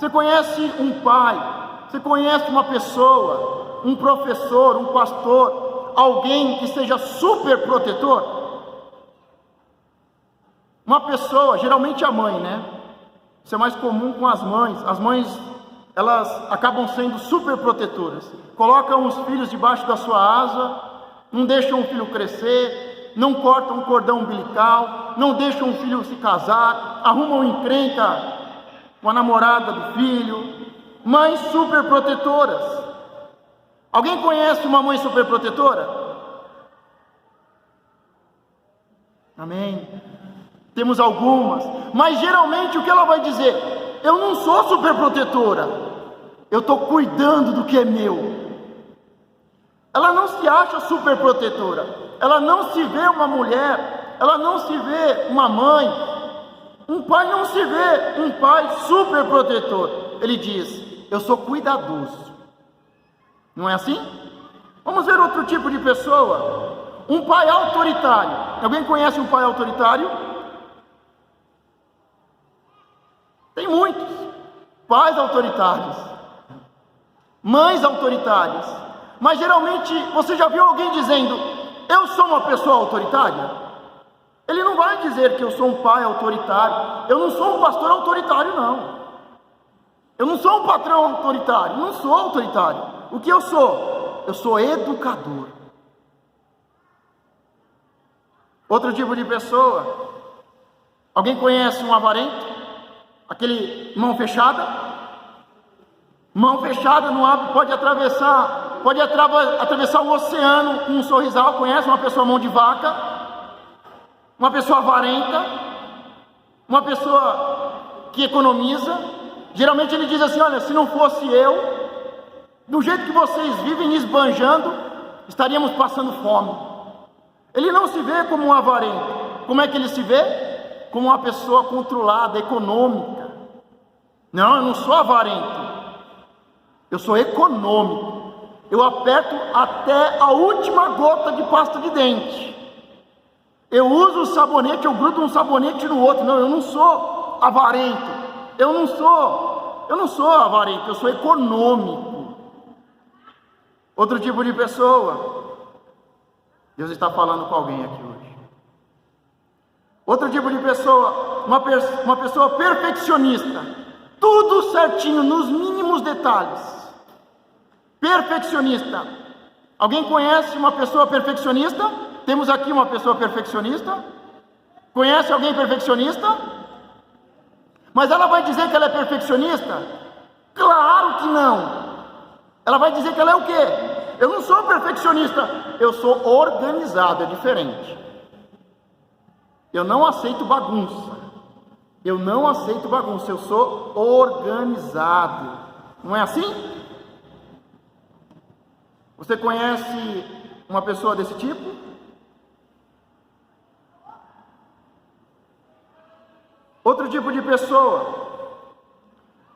Você conhece um pai, você conhece uma pessoa, um professor, um pastor, alguém que seja super protetor? Uma pessoa, geralmente a mãe, né? Isso é mais comum com as mães. As mães, elas acabam sendo super protetoras. Colocam os filhos debaixo da sua asa, não deixam o filho crescer, não cortam o cordão umbilical, não deixam o filho se casar, arrumam encrenca com a namorada do filho. Mães super protetoras. Alguém conhece uma mãe super protetora? Amém. Temos algumas, mas geralmente o que ela vai dizer? Eu não sou super protetora, eu estou cuidando do que é meu. Ela não se acha super protetora, ela não se vê uma mulher, ela não se vê uma mãe, um pai não se vê um pai super protetor. Ele diz: eu sou cuidadoso. Não é assim? Vamos ver outro tipo de pessoa. Um pai autoritário. Alguém conhece um pai autoritário? Tem muitos. Pais autoritários, mães autoritárias. Mas geralmente você já viu alguém dizendo: eu sou uma pessoa autoritária? Ele não vai dizer que eu sou um pai autoritário. Eu não sou um pastor autoritário, não. Eu não sou um patrão autoritário, não sou autoritário. O que eu sou? Eu sou educador. Outro tipo de pessoa. Alguém conhece um avarento? Aquele mão fechada? Mão fechada não abre, pode atravessar o oceano com um sorrisal. Conhece uma pessoa mão de vaca? Uma pessoa avarenta? Uma pessoa que economiza? Geralmente ele diz assim: olha, se não fosse eu, do jeito que vocês vivem esbanjando, estaríamos passando fome. Ele não se vê como um avarento. Como é que ele se vê? Como uma pessoa controlada, econômica. Não, eu não sou avarento, eu sou econômico. Eu aperto até a última gota de pasta de dente. Eu uso o sabonete, eu grudo um sabonete no outro. Não, eu não sou avarento. Eu não sou avarento, eu sou econômico. Outro tipo de pessoa. Deus está falando com alguém aqui hoje. Outro tipo de pessoa, uma pessoa perfeccionista. Tudo certinho, nos mínimos detalhes. Perfeccionista. Alguém conhece uma pessoa perfeccionista? Temos aqui uma pessoa perfeccionista. Conhece alguém perfeccionista? Mas ela vai dizer que ela é perfeccionista? Claro que não. Ela vai dizer que ela é o quê? Eu não sou perfeccionista, eu sou organizado, é diferente. Eu não aceito bagunça. Eu não aceito bagunça, eu sou organizado. Não é assim? Você conhece uma pessoa desse tipo? Outro tipo de pessoa,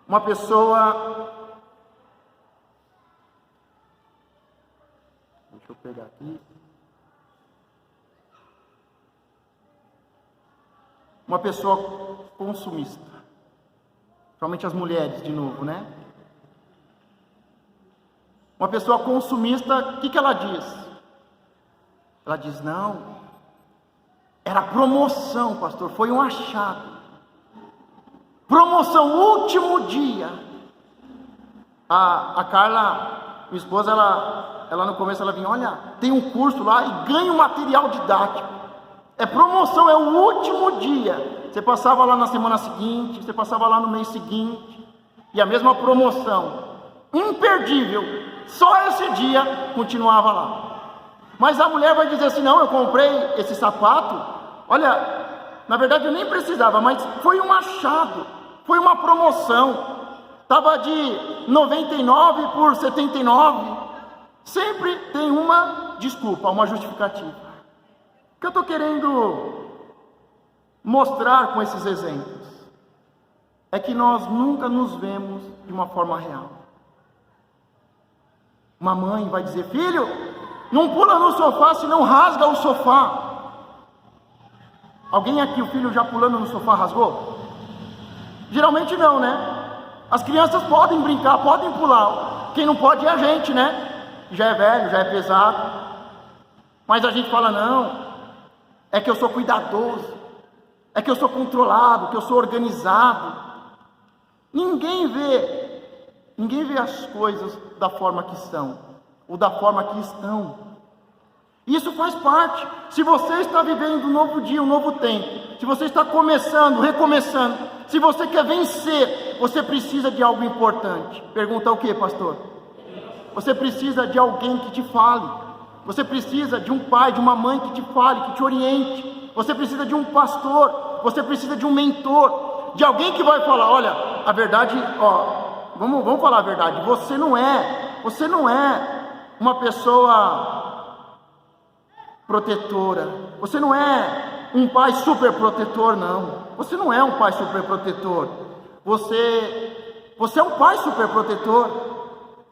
uma pessoa, deixa eu pegar aqui, uma pessoa consumista, principalmente as mulheres, de novo, né? Uma pessoa consumista, o que ela diz? Ela diz: não, era promoção, pastor, foi um achado. Promoção, último dia. A Carla, minha esposa, ela no começo ela vinha: olha, tem um curso lá e ganha um material didático. É promoção, é o último dia. Você passava lá na semana seguinte, você passava lá no mês seguinte, e a mesma promoção, imperdível. Só esse dia continuava lá. Mas a mulher vai dizer assim: não, eu comprei esse sapato, olha, na verdade eu nem precisava, mas foi um achado, foi uma promoção, estava de 99 por 79, sempre tem uma desculpa, uma justificativa. O que eu estou querendo mostrar com esses exemplos é que nós nunca nos vemos de uma forma real. Uma mãe vai dizer: filho, não pula no sofá, senão rasga o sofá. Alguém aqui, o filho já pulando no sofá rasgou? Geralmente não, né? As crianças podem brincar, podem pular. Quem não pode é a gente, né? Já é velho, já é pesado. Mas a gente fala, não, é que eu sou cuidadoso, é que eu sou controlado, que eu sou organizado. Ninguém vê as coisas da forma que são, ou da forma que estão. Isso faz parte. Se você está vivendo um novo dia, um novo tempo, se você está começando, recomeçando, se você quer vencer, você precisa de algo importante. Pergunta o que, pastor? Você precisa de alguém que te fale. Você precisa de um pai, de uma mãe que te fale, que te oriente. Você precisa de um pastor. Você precisa de um mentor, de alguém que vai falar, olha, a verdade, vamos falar a verdade. Você não é uma pessoa protetora. Você não é um pai super protetor, não. Você não é um pai super protetor. Você é um pai super protetor.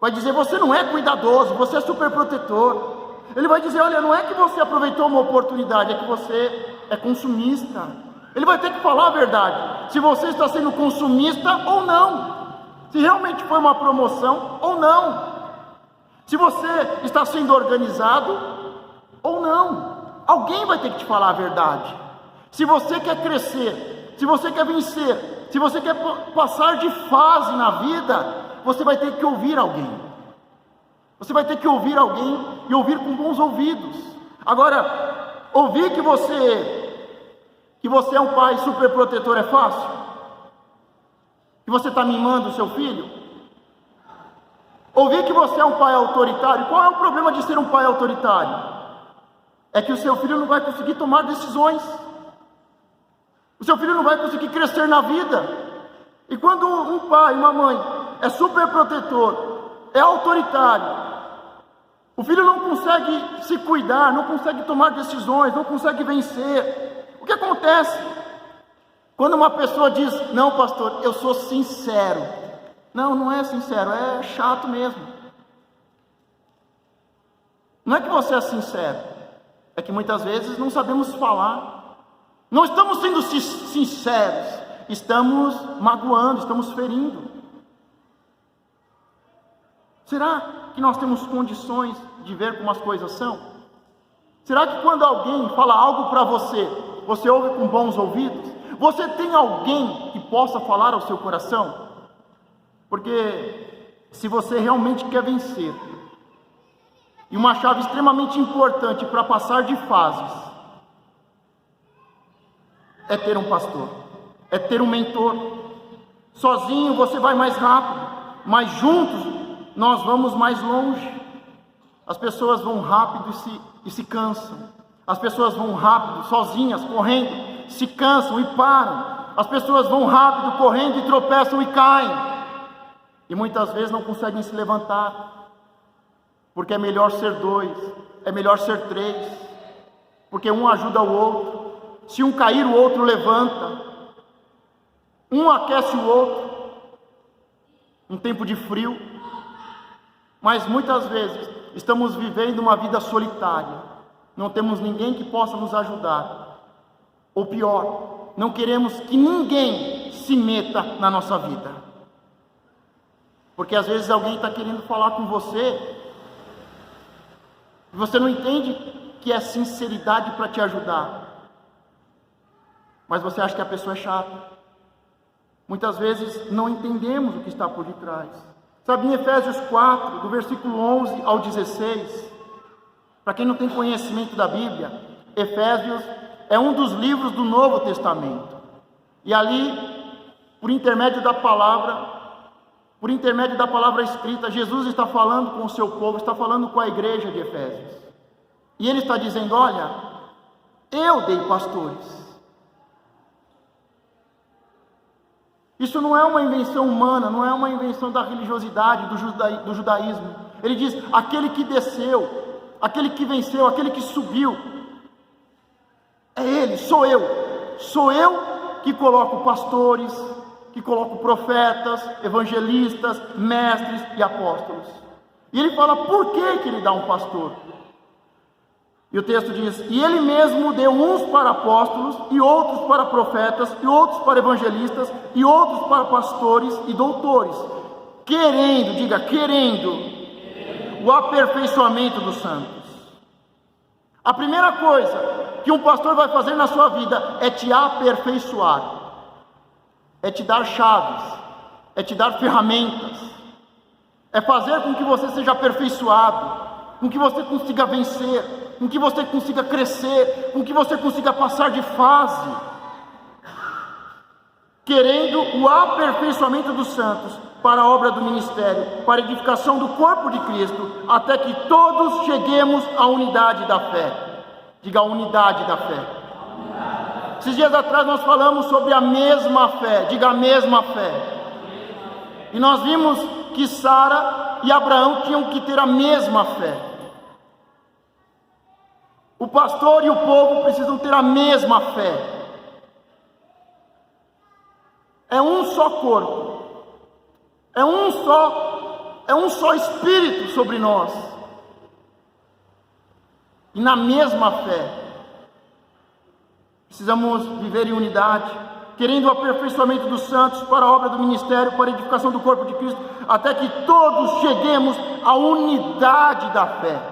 Vai dizer, você não é cuidadoso, você é super protetor. Ele vai dizer, olha, não é que você aproveitou uma oportunidade, é que você é consumista. Ele vai ter que falar a verdade, se você está sendo consumista ou não, se realmente foi uma promoção ou não, se você está sendo organizado ou não. Alguém vai ter que te falar a verdade. Se você quer crescer, se você quer vencer, se você quer passar de fase na vida, você vai ter que ouvir alguém. Você vai ter que ouvir alguém e ouvir com bons ouvidos. Agora, ouvir que você é um pai super protetor é fácil? Que você está mimando o seu filho? Ouvir que você é um pai autoritário? Qual é o problema de ser um pai autoritário? É que o seu filho não vai conseguir tomar decisões. O seu filho não vai conseguir crescer na vida. E quando um pai, uma mãe é super protetor, é autoritário, o filho não consegue se cuidar, não consegue tomar decisões, não consegue vencer. O que acontece? Quando uma pessoa diz, não pastor, eu sou sincero. Não, não é sincero, é chato mesmo. Não é que você é sincero, é que muitas vezes não sabemos falar. Não estamos sendo sinceros, estamos magoando, estamos ferindo. Será que nós temos condições de ver como as coisas são? Será que quando alguém fala algo para você, você ouve com bons ouvidos? Você tem alguém que possa falar ao seu coração? Porque se você realmente quer vencer, e uma chave extremamente importante para passar de fases, é ter um pastor, é ter um mentor. Sozinho você vai mais rápido, mas juntos nós vamos mais longe. As pessoas vão rápido e se cansam. As pessoas vão rápido, sozinhas, correndo, se cansam e param. As pessoas vão rápido, correndo e tropeçam e caem. E muitas vezes não conseguem se levantar. Porque é melhor ser dois, é melhor ser três. Porque um ajuda o outro. Se um cair, o outro levanta. Um aquece o outro. Um tempo de frio. Mas muitas vezes estamos vivendo uma vida solitária. Não temos ninguém que possa nos ajudar. Ou pior, não queremos que ninguém se meta na nossa vida. Porque às vezes alguém está querendo falar com você e você não entende que é sinceridade para te ajudar. Mas você acha que a pessoa é chata. Muitas vezes não entendemos o que está por detrás. Sabe, em Efésios 4, do versículo 11 ao 16, para quem não tem conhecimento da Bíblia, Efésios é um dos livros do Novo Testamento. E ali, por intermédio da palavra escrita, Jesus está falando com o seu povo, está falando com a igreja de Efésios. E ele está dizendo, olha, eu dei pastores. Isso não é uma invenção humana, não é uma invenção da religiosidade, do judaísmo. Ele diz, aquele que desceu, aquele que venceu, aquele que subiu, é Ele, sou eu. Sou eu que coloco pastores, que coloco profetas, evangelistas, mestres e apóstolos. E ele fala, por que ele dá um pastor? E o texto diz: e ele mesmo deu uns para apóstolos, e outros para profetas, e outros para evangelistas, e outros para pastores e doutores, querendo, diga, querendo, o aperfeiçoamento dos santos. A primeira coisa que um pastor vai fazer na sua vida é te aperfeiçoar, é te dar chaves, é te dar ferramentas, é fazer com que você seja aperfeiçoado, com que você consiga vencer, com que você consiga crescer, com que você consiga passar de fase, querendo o aperfeiçoamento dos santos para a obra do ministério, para a edificação do corpo de Cristo, até que todos cheguemos à unidade da fé. Diga, a unidade da fé. Esses dias atrás nós falamos sobre a mesma fé. Diga, a mesma fé. E nós vimos que Sara e Abraão tinham que ter a mesma fé. O pastor e o povo precisam ter a mesma fé. É um só corpo. É um só Espírito sobre nós. E na mesma fé. Precisamos viver em unidade, querendo o aperfeiçoamento dos santos para a obra do ministério, para a edificação do corpo de Cristo, até que todos cheguemos à unidade da fé.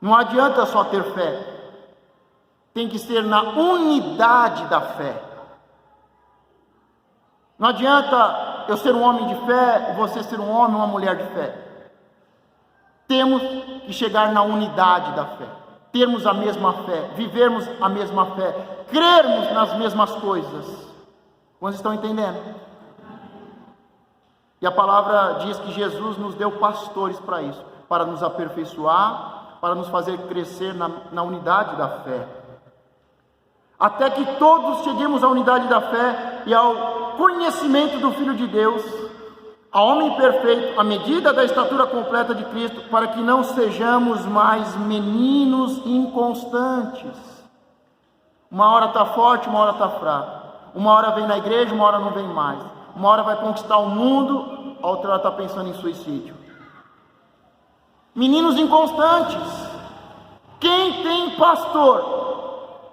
Não adianta só ter fé, tem que ser na unidade da fé. Não adianta eu ser um homem de fé e você ser um homem ou uma mulher de fé. Temos que chegar na unidade da fé, termos a mesma fé, vivermos a mesma fé, crermos nas mesmas coisas. Vocês estão entendendo? E a palavra diz que Jesus nos deu pastores para isso, para nos aperfeiçoar, para nos fazer crescer na unidade da fé, até que todos cheguemos à unidade da fé e ao conhecimento do Filho de Deus, a homem perfeito, à medida da estatura completa de Cristo, para que não sejamos mais meninos inconstantes. Uma hora está forte, uma hora está fraco, uma hora vem na igreja, uma hora não vem mais, uma hora vai conquistar o mundo, a outra hora está pensando em suicídio. Meninos inconstantes. Quem tem pastor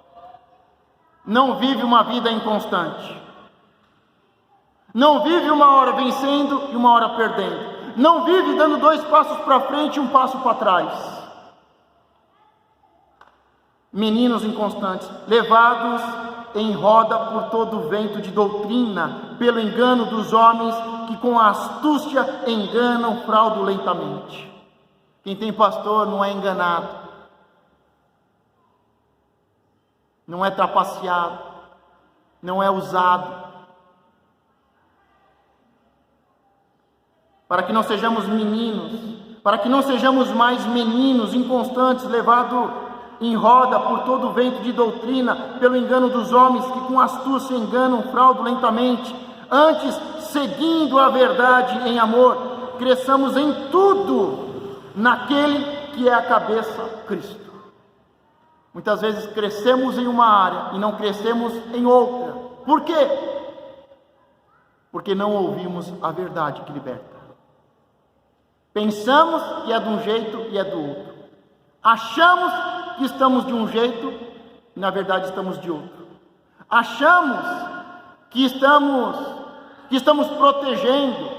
não vive uma vida inconstante. Não vive uma hora vencendo e uma hora perdendo. Não vive dando 2 passos para frente e 1 passo para trás. Meninos inconstantes, levados em roda por todo o vento de doutrina, pelo engano dos homens que com astúcia enganam fraudulentamente. Quem tem pastor não é enganado, não é trapaceado, não é usado. Para que não sejamos meninos, para que não sejamos mais meninos inconstantes, levados em roda por todo o vento de doutrina, pelo engano dos homens que com astúcia enganam fraudulentamente. Antes, seguindo a verdade em amor, cresçamos em tudo naquele que é a cabeça, Cristo. Muitas vezes crescemos em uma área e não crescemos em outra. Por quê? Porque não ouvimos a verdade que liberta. Pensamos que é de um jeito e é do outro. Achamos que estamos de um jeito e na verdade estamos de outro. Achamos que estamos protegendo,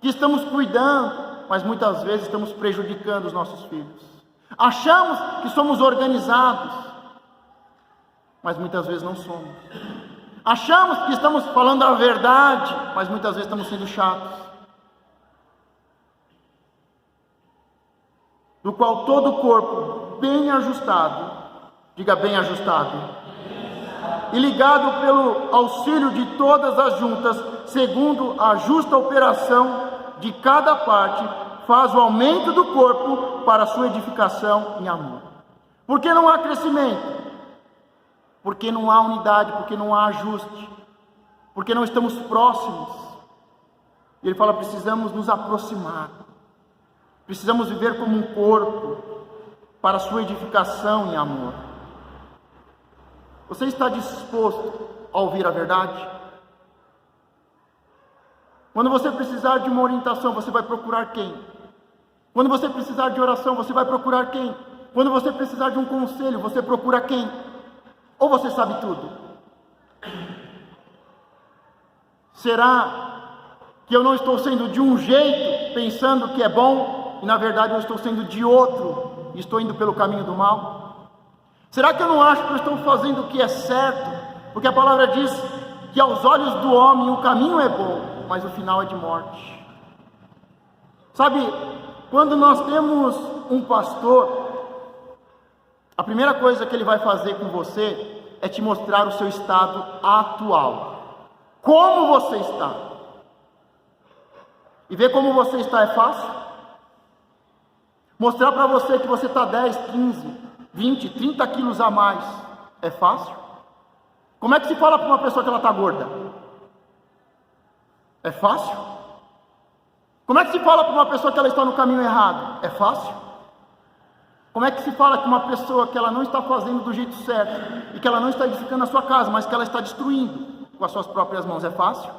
que estamos cuidando, mas muitas vezes estamos prejudicando os nossos filhos. Achamos que somos organizados, mas muitas vezes não somos. Achamos que estamos falando a verdade, mas muitas vezes estamos sendo chatos. Do qual todo o corpo, bem ajustado, diga bem ajustado, e ligado pelo auxílio de todas as juntas, segundo a justa operação de cada parte, faz o aumento do corpo para a sua edificação em amor. Por que não há crescimento? Porque não há unidade, porque não há ajuste, porque não estamos próximos. E ele fala, precisamos nos aproximar, precisamos viver como um corpo para a sua edificação em amor. Você está disposto a ouvir a verdade? Quando você precisar de uma orientação, você vai procurar quem? Quando você precisar de oração, você vai procurar quem? Quando você precisar de um conselho, você procura quem? Ou você sabe tudo? Será que eu não estou sendo de um jeito, pensando que é bom, e na verdade eu estou sendo de outro, e estou indo pelo caminho do mal? Será que eu não acho que eu estou fazendo o que é certo? Porque a palavra diz que aos olhos do homem o caminho é bom, mas o final é de morte. Sabe, quando nós temos um pastor, a primeira coisa que ele vai fazer com você é te mostrar o seu estado atual. Como você está? E ver como você está é fácil? Mostrar para você que você está 10, 15, 20, 30 quilos a mais é fácil? Como é que se fala para uma pessoa que ela está gorda? É fácil? Como é que se fala para uma pessoa que ela está no caminho errado? É fácil? Como é que se fala que uma pessoa que ela não está fazendo do jeito certo e que ela não está edificando a sua casa, mas que ela está destruindo com as suas próprias mãos? É fácil?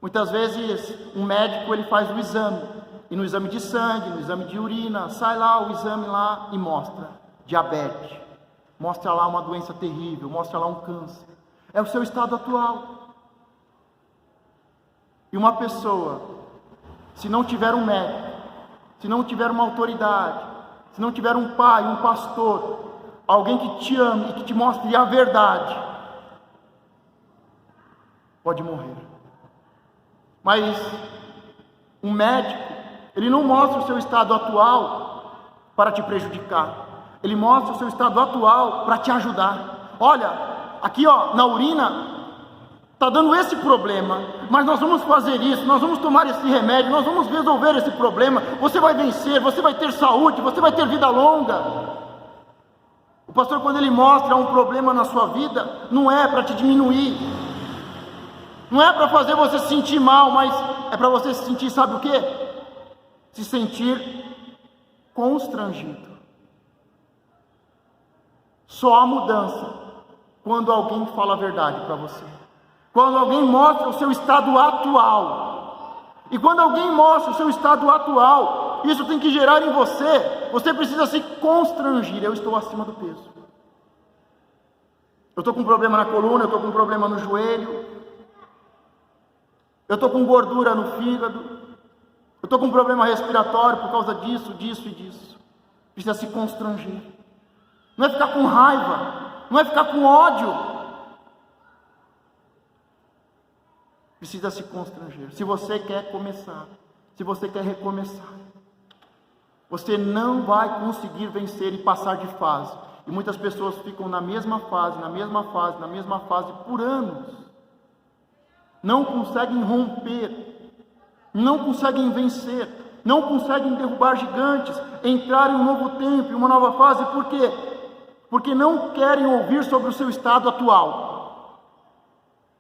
Muitas vezes um médico ele faz o exame, e no exame de sangue, no exame de urina, sai lá o exame lá e mostra diabetes, mostra lá uma doença terrível, mostra lá um câncer. É o seu estado atual. E uma pessoa, se não tiver um médico, se não tiver uma autoridade, se não tiver um pai, um pastor, alguém que te ame e que te mostre a verdade, pode morrer. Mas um médico, ele não mostra o seu estado atual para te prejudicar. Ele mostra o seu estado atual para te ajudar. Olha, aqui ó, na urina está dando esse problema, mas nós vamos fazer isso, nós vamos tomar esse remédio, nós vamos resolver esse problema, você vai vencer, você vai ter saúde, você vai ter vida longa. O pastor, quando ele mostra um problema na sua vida, não é para te diminuir, não é para fazer você se sentir mal, mas é para você se sentir, sabe o que? Se sentir constrangido. Só há mudança quando alguém fala a verdade para você, quando alguém mostra o seu estado atual. E quando alguém mostra o seu estado atual, isso tem que gerar em você, você precisa se constrangir. Eu estou acima do peso, eu estou com problema na coluna, eu estou com problema no joelho, eu estou com gordura no fígado, eu estou com problema respiratório por causa disso, disso e disso. Precisa se constranger. Não é ficar com raiva, não é ficar com ódio. Precisa se constranger. Se você quer começar, se você quer recomeçar, você não vai conseguir vencer e passar de fase. E muitas pessoas ficam na mesma fase, na mesma fase, na mesma fase por anos. Não conseguem romper, não conseguem vencer, não conseguem derrubar gigantes, entrar em um novo tempo, em uma nova fase. Por quê? Porque não querem ouvir sobre o seu estado atual,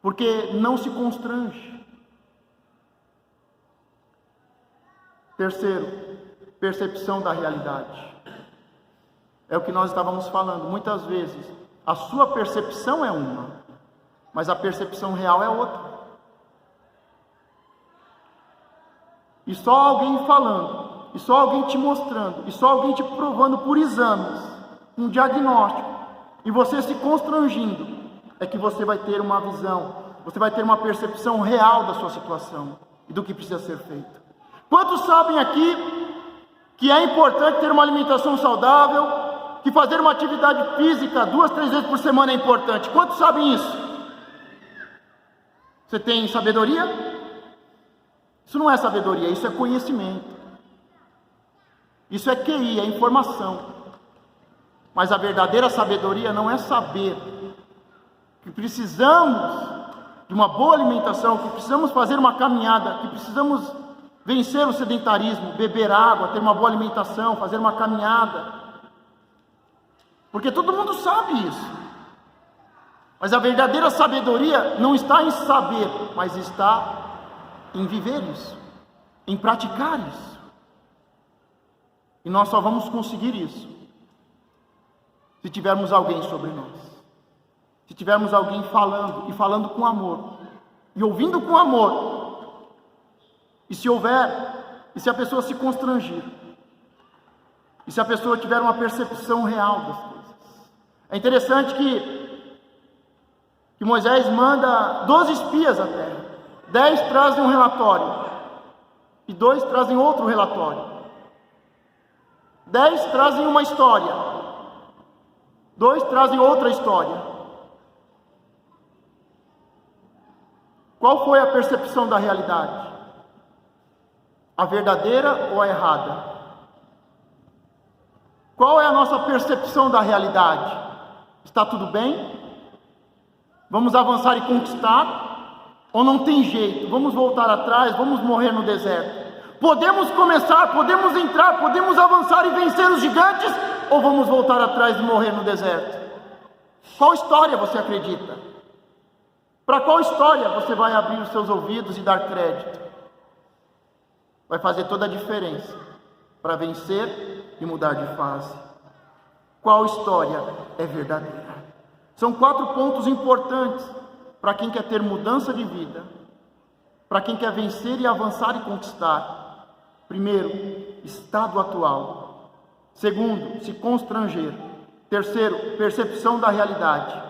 porque não se constrange. Terceiro, percepção da realidade. É o que nós estávamos falando. Muitas vezes a sua percepção é uma, mas a percepção real é outra. E só alguém falando, e só alguém te mostrando, e só alguém te provando por exames, um diagnóstico, e você se constrangindo, é que você vai ter uma visão, você vai ter uma percepção real da sua situação e do que precisa ser feito. Quantos sabem aqui que é importante ter uma alimentação saudável, que fazer uma atividade física 2, 3 vezes por semana é importante? Quantos sabem isso? Você tem sabedoria? Isso não é sabedoria, isso é conhecimento. Isso é QI, é informação. Mas a verdadeira sabedoria não é saber que precisamos de uma boa alimentação, que precisamos fazer uma caminhada, que precisamos vencer o sedentarismo, beber água, ter uma boa alimentação, fazer uma caminhada. Porque todo mundo sabe isso. Mas a verdadeira sabedoria não está em saber, mas está em viver isso, em praticar isso. E nós só vamos conseguir isso se tivermos alguém sobre nós, se tivermos alguém falando, e falando com amor, e ouvindo com amor. E se houver e se a pessoa se constrangir, e se a pessoa tiver uma percepção real das coisas. É interessante que Moisés manda 12 espias à terra, 10 trazem um relatório, e 2 trazem outro relatório, 10 trazem uma história, 2 trazem outra história. Qual foi a percepção da realidade? A verdadeira ou a errada? Qual é a nossa percepção da realidade? Está tudo bem? Vamos avançar e conquistar? Ou não tem jeito? Vamos voltar atrás? Vamos morrer no deserto? Podemos começar, podemos entrar, podemos avançar e vencer os gigantes? Ou vamos voltar atrás e morrer no deserto? Qual história você acredita? Para qual história você vai abrir os seus ouvidos e dar crédito? Vai fazer toda a diferença para vencer e mudar de fase. Qual história é verdadeira? São 4 pontos importantes para quem quer ter mudança de vida, para quem quer vencer e avançar e conquistar. Primeiro, estado atual. Segundo, se constranger. Terceiro, percepção da realidade.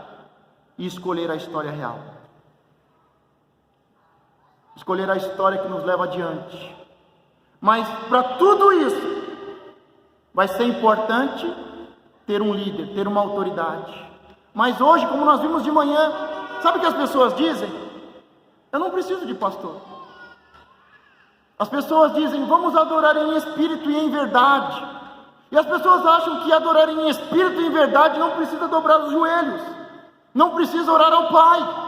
E escolher a história real. Escolher a história que nos leva adiante. Mas para tudo isso, vai ser importante ter um líder, ter uma autoridade. Mas hoje, como nós vimos de manhã, sabe o que as pessoas dizem? Eu não preciso de pastor. As pessoas dizem, vamos adorar em espírito e em verdade. E as pessoas acham que adorar em espírito e em verdade não precisa dobrar os joelhos, não precisa orar ao Pai.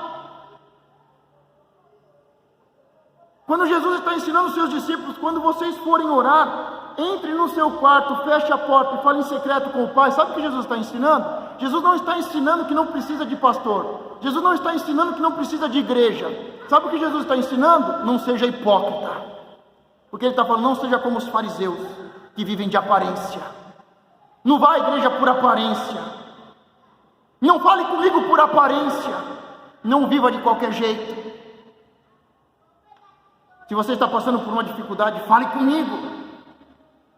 Quando Jesus está ensinando os seus discípulos, quando vocês forem orar, entre no seu quarto, feche a porta e fale em secreto com o Pai. Sabe o que Jesus está ensinando? Jesus não está ensinando que não precisa de pastor. Jesus não está ensinando que não precisa de igreja. Sabe o que Jesus está ensinando? Não seja hipócrita. Porque Ele está falando, não seja como os fariseus, que vivem de aparência. Não vá à igreja por aparência. Não fale comigo por aparência. Não viva de qualquer jeito. Se você está passando por uma dificuldade, fale comigo.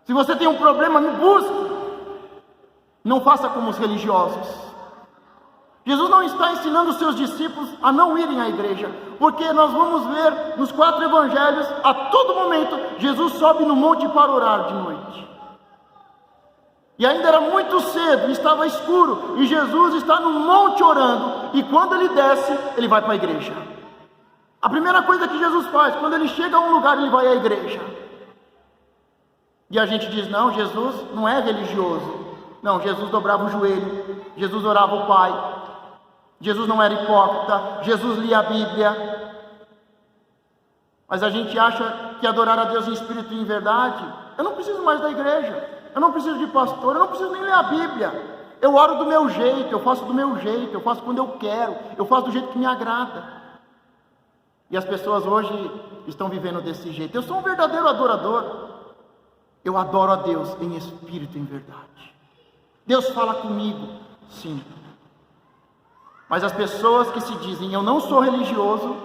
Se você tem um problema, me busque. Não faça como os religiosos. Jesus não está ensinando os seus discípulos a não irem à igreja, porque nós vamos ver nos 4 evangelhos, a todo momento, Jesus sobe no monte para orar de noite. E ainda era muito cedo, estava escuro, e Jesus está no monte orando, e quando ele desce, ele vai para a igreja. A primeira coisa que Jesus faz, quando ele chega a um lugar, ele vai à igreja. E a gente diz, não, Jesus não é religioso. Não, Jesus dobrava o joelho, Jesus orava ao Pai, Jesus não era hipócrita, Jesus lia a Bíblia. Mas a gente acha que adorar a Deus em espírito e em verdade, eu não preciso mais da igreja, eu não preciso de pastor, eu não preciso nem ler a Bíblia. Eu oro do meu jeito, eu faço do meu jeito, eu faço quando eu quero, eu faço do jeito que me agrada. E as pessoas hoje estão vivendo desse jeito. Eu sou um verdadeiro adorador. Eu adoro a Deus em espírito e em verdade. Deus fala comigo, sim. Mas as pessoas que se dizem, eu não sou religioso,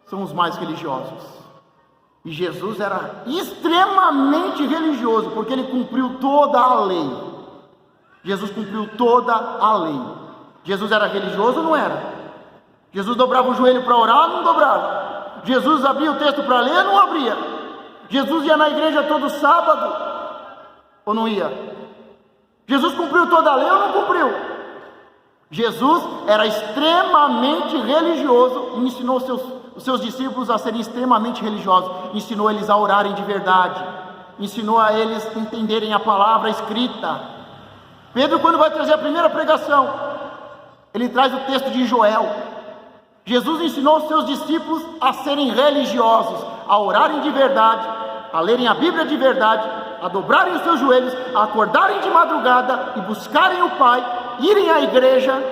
são os mais religiosos. E Jesus era extremamente religioso, porque ele cumpriu toda a lei. Jesus cumpriu toda a lei. Jesus era religioso ou não era? Jesus dobrava o joelho para orar ou não dobrava? Jesus abria o texto para ler ou não abria? Jesus ia na igreja todo sábado ou não ia? Jesus cumpriu toda a lei ou não cumpriu? Jesus era extremamente religioso e ensinou os seus discípulos a serem extremamente religiosos. Ensinou eles a orarem de verdade. Ensinou a eles entenderem a palavra escrita. Pedro, quando vai trazer a primeira pregação, ele traz o texto de Joel. Jesus ensinou os seus discípulos a serem religiosos, a orarem de verdade, a lerem a Bíblia de verdade, a dobrarem os seus joelhos, a acordarem de madrugada e buscarem o Pai, irem à igreja.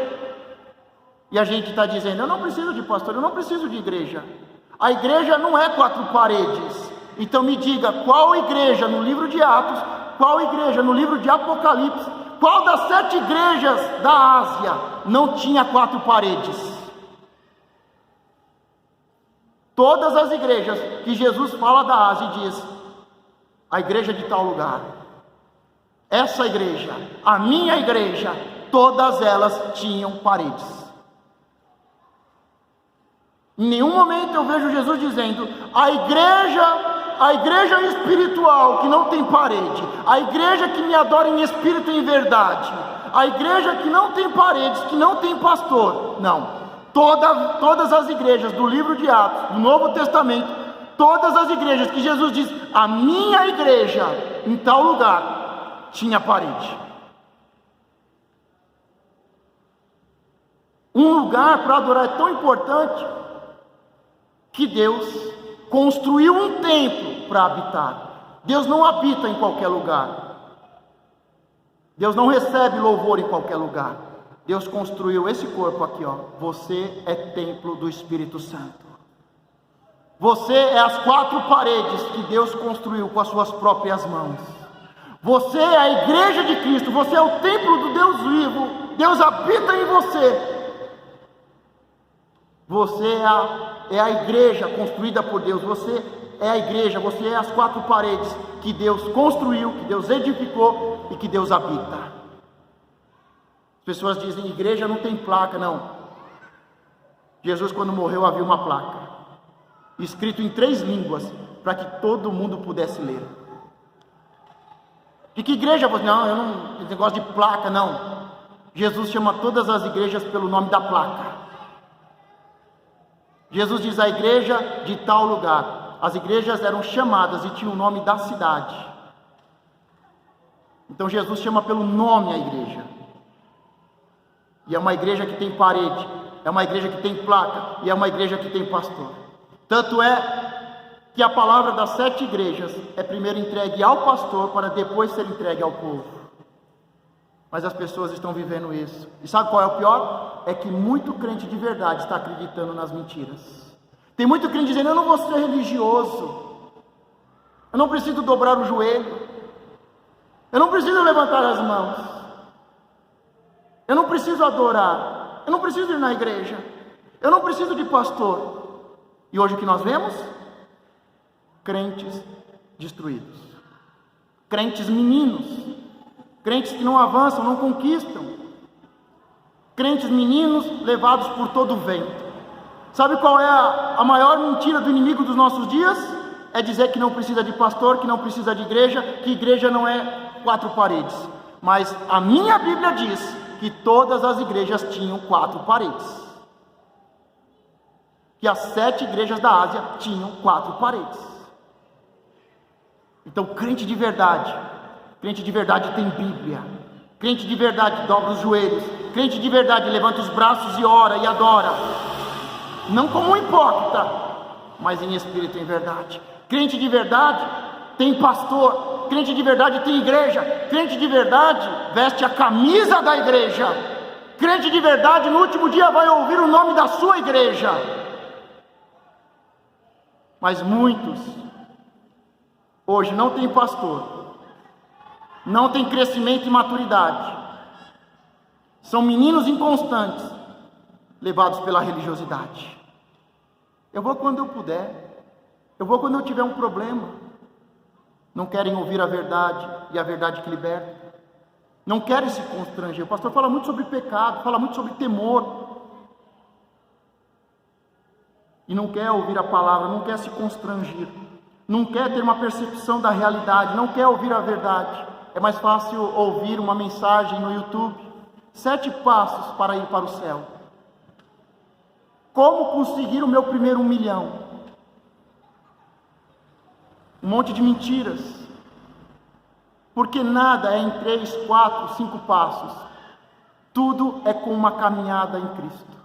E a gente está dizendo, eu não preciso de pastor, eu não preciso de igreja. A igreja não é 4 paredes. Então me diga, qual igreja no livro de Atos, qual igreja no livro de Apocalipse, qual das 7 igrejas da Ásia não tinha 4 paredes? Todas as igrejas que Jesus fala da Ásia diz, a igreja de tal lugar, essa igreja, a minha igreja, todas elas tinham paredes. Em nenhum momento eu vejo Jesus dizendo: a igreja espiritual que não tem parede, a igreja que me adora em espírito e em verdade, a igreja que não tem paredes, que não tem pastor. Não, todas as igrejas do livro de Atos, do Novo Testamento, todas as igrejas que Jesus diz, a minha igreja em tal lugar, tinha parede. Um lugar para adorar é tão importante que Deus construiu um templo para habitar. Deus não habita em qualquer lugar. Deus não recebe louvor em qualquer lugar. Deus construiu esse corpo aqui, ó. Você é templo do Espírito Santo. Você é as 4 paredes que Deus construiu com as suas próprias mãos. Você é a igreja de Cristo. Você é o templo do Deus vivo. Deus habita em você. Você é a igreja construída por Deus. Você é a igreja. Você é as 4 paredes que Deus construiu, que Deus edificou e que Deus habita. As pessoas dizem: igreja não tem placa. Não. Jesus, quando morreu, havia uma placa escrito em 3 línguas para que todo mundo pudesse ler. De que igreja você? Não, eu não. Esse negócio de placa, não. Jesus chama todas as igrejas pelo nome da placa. Jesus diz: a igreja de tal lugar. As igrejas eram chamadas e tinham o nome da cidade. Então Jesus chama pelo nome a igreja. E é uma igreja que tem parede, é uma igreja que tem placa, e é uma igreja que tem pastor. Tanto é que a palavra das 7 igrejas é primeiro entregue ao pastor, para depois ser entregue ao povo. Mas as pessoas estão vivendo isso. E sabe qual é o pior? É que muito crente de verdade está acreditando nas mentiras. Tem muito crente dizendo: eu não vou ser religioso, eu não preciso dobrar o joelho, eu não preciso levantar as mãos, eu não preciso adorar, eu não preciso ir na igreja, eu não preciso de pastor. E hoje o que nós vemos? Crentes destruídos, crentes meninos, crentes que não avançam, não conquistam, crentes meninos levados por todo o vento. Sabe qual é a maior mentira do inimigo dos nossos dias? É dizer que não precisa de pastor, que não precisa de igreja, que igreja não é 4 paredes. Mas a minha Bíblia diz que todas as igrejas tinham 4 paredes. Que as 7 igrejas da Ásia tinham 4 paredes. Então, crente de verdade tem Bíblia. Crente de verdade dobra os joelhos. Crente de verdade levanta os braços e ora e adora. Não como um hipócrita, mas em espírito e em verdade. Crente de verdade tem pastor. Crente de verdade tem igreja. Crente de verdade veste a camisa da igreja. Crente de verdade no último dia vai ouvir o nome da sua igreja. Mas muitos hoje não tem pastor, não tem crescimento e maturidade, são meninos inconstantes, levados pela religiosidade. Eu vou quando eu puder, eu vou quando eu tiver um problema. Não querem ouvir a verdade, e a verdade que liberta. Não querem se constranger. O pastor fala muito sobre pecado, fala muito sobre temor, e não quer ouvir a palavra, não quer se constranger, não quer ter uma percepção da realidade, não quer ouvir a verdade. É mais fácil ouvir uma mensagem no YouTube: 7 passos para ir para o céu, como conseguir o meu primeiro 1 milhão, um monte de mentiras, porque nada é em 3, 4, 5 passos, tudo é com uma caminhada em Cristo.